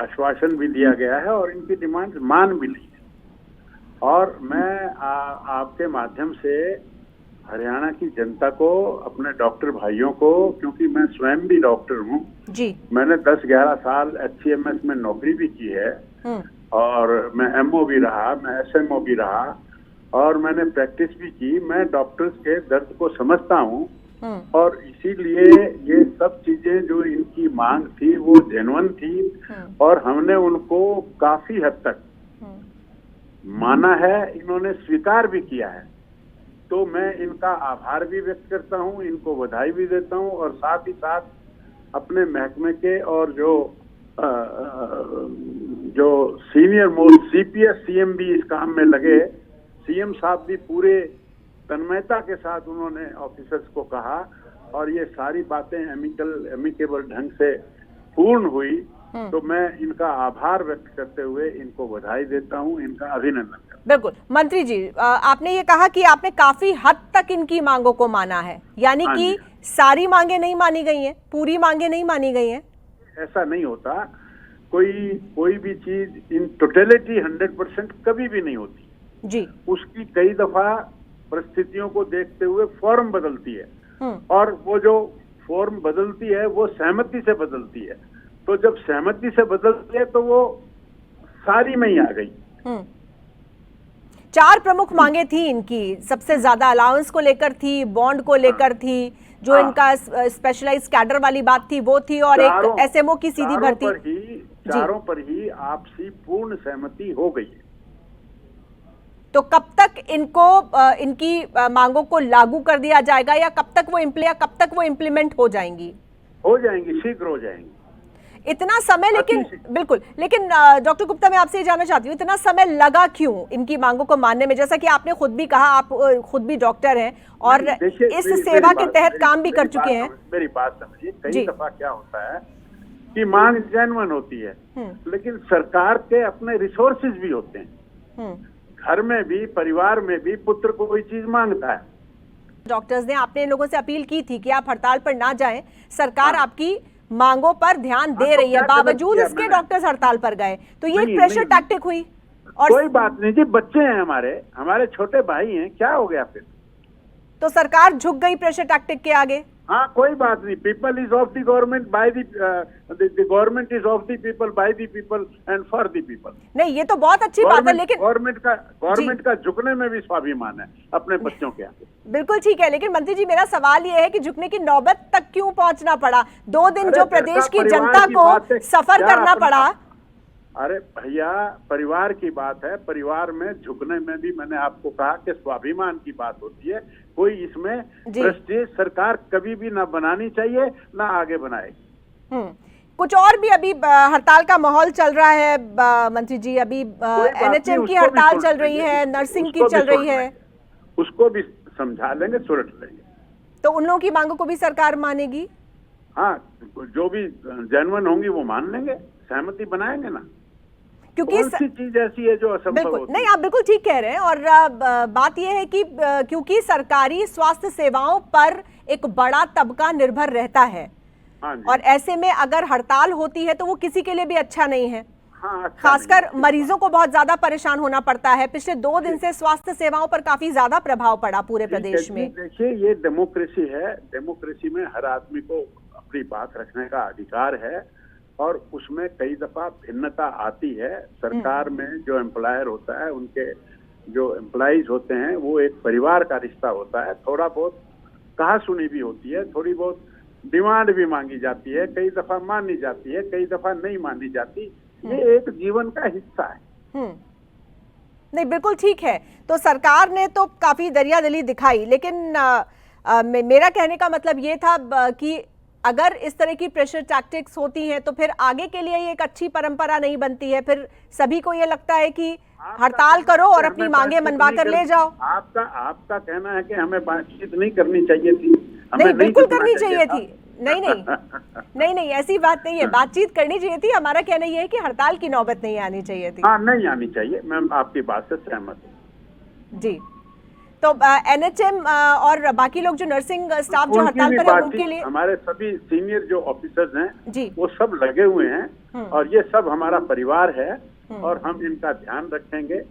आश्वासन भी दिया गया है और इनकी डिमांड मान भी ली है। और मैं आपके माध्यम से हरियाणा की जनता को, अपने डॉक्टर भाइयों को, क्योंकि मैं स्वयं भी डॉक्टर हूँ जी, मैंने 10-11 साल HCMS में नौकरी भी की है और मैं MO भी रहा, मैं SMO भी रहा और मैंने प्रैक्टिस भी की। मैं डॉक्टर्स के दर्द को समझता हूँ और इसीलिए ये सब चीजें जो इनकी मांग थी वो जेन्युइन थी और हमने उनको काफी हद तक माना है, इन्होंने स्वीकार भी किया है। तो मैं इनका आभार भी व्यक्त करता हूँ, इनको बधाई भी देता हूँ और साथ ही साथ अपने महकमे के और जो सीनियर मोस्ट CPS CM भी इस काम में लगे, CM साहब भी पूरे तन्मयता के साथ उन्होंने ऑफिसर्स को कहा और ये सारी बातें एमिकेबल ढंग से पूर्ण हुई। तो मैं इनका आभार व्यक्त करते हुए इनको बधाई देता हूं, इनका अभिनंदन करता हूं। बिल्कुल मंत्री जी, आपने ये कहा कि आपने काफी हद तक इनकी मांगों को माना है, यानी कि सारी मांगे नहीं मानी गई हैं, पूरी मांगे नहीं मानी गई हैं? ऐसा नहीं होता, कोई भी चीज इन टोटलिटी 100% कभी भी नहीं होती जी। उसकी कई दफा परिस्थितियों को देखते हुए फॉर्म बदलती है और वो जो फॉर्म बदलती है वो सहमति से बदलती है। तो जब सहमति से बदलती है तो वो सारी में ही आ गई। 4 प्रमुख मांगे थी इनकी, सबसे ज्यादा अलाउंस को लेकर थी, बॉन्ड को लेकर थी, जो इनका स्पेशलाइज्ड कैडर वाली बात थी वो थी, और एक SMO की सीधी भर्ती। चारों पर ही आपसी पूर्ण सहमति हो गई है। तो कब तक इनकी मांगों को लागू कर दिया जाएगा या कब तक वो इम्प्लीमेंट हो जाएंगी? हो जाएंगी, शीघ्र हो जाएंगी। इतना समय लेकिन बिल्कुल, लेकिन डॉक्टर गुप्ता मैं आपसे ये जानना चाहती हूँ, इतना समय लगा क्यों इनकी मांगों को मानने में? जैसा कि आपने खुद भी कहा, आप खुद भी डॉक्टर हैं और इस सेवा के तहत काम भी कर चुके हैं। मेरी बात समझिए, कई दफा क्या होता है कि मांग जेन्युइन होती है लेकिन सरकार के अपने रिसोर्सेज भी होते हैं। घर में भी, परिवार में भी पुत्र को कोई चीज मांगता है। डॉक्टर्स ने आपने इन लोगों से अपील की थी कि आप हड़ताल पर ना जाएं, सरकार आपकी मांगों पर ध्यान दे रही है, बावजूद इसके डॉक्टर्स हड़ताल पर गए, तो ये एक प्रेशर टैक्टिक हुई। और कोई बात नहीं जी, बच्चे हैं हमारे छोटे भाई हैं, क्या हो गया फिर? तो सरकार झुक गई प्रेशर टैक्टिक के आगे? हाँ, कोई बात नहीं। People is of the government, by the government is of the people, by the people and for the people. नहीं, ये तो बहुत अच्छी बात है, लेकिन गवर्नमेंट का झुकने में भी स्वाभिमान है अपने बच्चों के आगे। बिल्कुल ठीक है, लेकिन मंत्री जी मेरा सवाल ये है कि झुकने की नौबत तक क्यों पहुंचना पड़ा? 2 दिन जो प्रदेश की जनता को सफर करना पड़ा। अरे भैया, परिवार की बात है, परिवार में झुकने में भी मैंने आपको कहा कि स्वाभिमान की बात होती है। कोई इसमें प्रेस्टीज सरकार कभी भी ना बनानी चाहिए, ना आगे बनाए। कुछ और भी अभी हड़ताल का माहौल चल रहा है मंत्री जी, अभी NHM की हड़ताल चल रही है, नर्सिंग की चल रही है, उसको भी समझा लेंगे, सुलझ लेंगे। तो उन लोगों की मांगों को भी सरकार मानेगी? हाँ, जो भी जेन्युइन होंगी वो मान लेंगे, सहमति बनाएंगे ना। क्योंकि कौन सी चीज ऐसी है जो असंभव होती है? नहीं, आप बिल्कुल ठीक कह रहे हैं। और बात यह है कि क्योंकि सरकारी स्वास्थ्य सेवाओं पर एक बड़ा तबका निर्भर रहता है और ऐसे में अगर हड़ताल होती है तो वो किसी के लिए भी अच्छा नहीं है। खासकर मरीजों को बहुत ज्यादा परेशान होना पड़ता है। पिछले 2 दिन से स्वास्थ्य सेवाओं पर काफी ज्यादा प्रभाव पड़ा पूरे प्रदेश में। देखिए, ये डेमोक्रेसी है, डेमोक्रेसी में हर आदमी को अपनी बात रखने का अधिकार है और उसमें कई दफा भिन्नता आती है। सरकार में जो एम्प्लॉयर होता है, उनके जो एम्प्लॉइज होते हैं, वो एक परिवार का रिश्ता होता है। थोड़ा बहुत कहा सुनी भी होती है, थोड़ी बहुत डिमांड भी मांगी जाती है, कई दफा मानी जाती है, कई दफा नहीं मानी जाती। ये एक जीवन का हिस्सा है। नहीं, बिल्कुल ठीक है। तो सरकार ने तो काफी दरियादिली दिखाई, लेकिन मेरा कहने का मतलब ये था कि अगर इस तरह की प्रेशर टैक्टिक्स होती हैं तो फिर आगे के लिए ये एक अच्छी परंपरा नहीं बनती है। फिर सभी को ये लगता है कि हड़ताल करो और अपनी मांगे मनवा कर ले जाओ। आपका कहना है कि हमें बातचीत नहीं करनी चाहिए थी? नहीं, बिल्कुल करनी चाहिए थी। नहीं, ऐसी बात नहीं है, बातचीत करनी चाहिए थी। हमारा कहना यह है कि हड़ताल की नौबत नहीं आनी चाहिए थी। हाँ, नहीं आनी चाहिए, मैं आपकी बात से सहमत हूँ जी। तो एनएचएम और बाकी लोग जो नर्सिंग स्टाफ जो हड़ताल पर है उनके लिए हमारे सभी सीनियर जो ऑफिसर्स हैं जी वो सब लगे हुए हैं और ये सब हमारा परिवार है और हम इनका ध्यान रखेंगे